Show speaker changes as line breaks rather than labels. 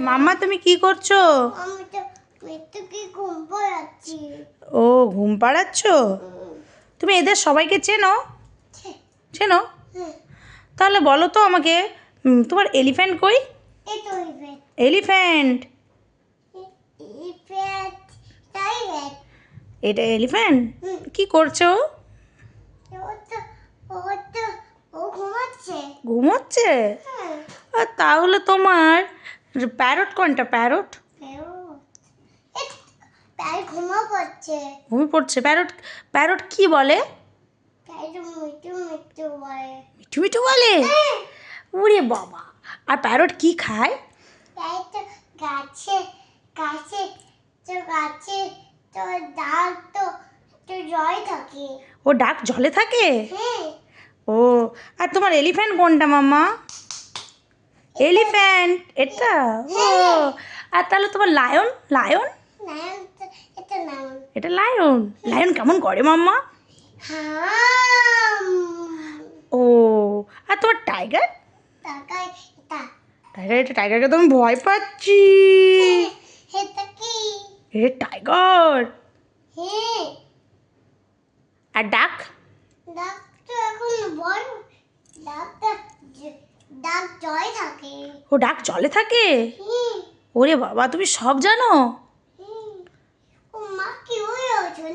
মাম্মা তুমি কি করছো?
আমি তো কি ঘুম পাড়াচ্ছি।
ও ঘুম পাড়াচ্ছ? তুমি এদের সবাইকে চেনো? চেনো? তাহলে বলো তো আমাকে, তোমার এলিফ্যান্ট কই?
এই তো ইভেন্ট
এলিফ্যান্ট।
Event tiger.
এটা এলিফ্যান্ট? কি করছো?
ও তো ও তো ও ঘুমাচ্ছে।
ঘুমোচ্ছে?
হ্যাঁ।
আর তাহলে তোমার প্যারট কোনটা? প্যারট
প্যার ঘুমা পড়ছে।
ঘুমিয়ে পড়ছে। প্যারট প্যারট কি বলে?
প্যার মিটু মিটু বলে।
মিঠু মিঠু বলে? ওরে বাবা! আর প্যারট কি খায়?
প্যার তো গাছে গাছে গাছে তো ডাল তো জয় থাকে।
ও ডাক জলে থাকে?
হ্যাঁ।
ও আর তোমার এলিফ্যান্ট কোনটা মাম্মা? এলিফ্যান্ট এটা? ও আর তাহলে তোমার লায়ন? লায়ন
নায়ন তো এটা নায়ন।
এটা লায়ন। লায়ন কেমন করে মাম্মা?
হাম।
ও আর তোমার টাইগার?
তাকাই এটা।
টাইগার এটা টাইগারকে তো আমি ভয় পাচ্ছি।
এটা কি?
এটা টাইগার।
হ্যাঁ।
আর ডাক?
ডাক তো এখন বড়। ডাকটা ডাক জয় থাকে।
ও ডাক জলে থাকে?
হুম।
ওরে বাবা তুমি সব জানো?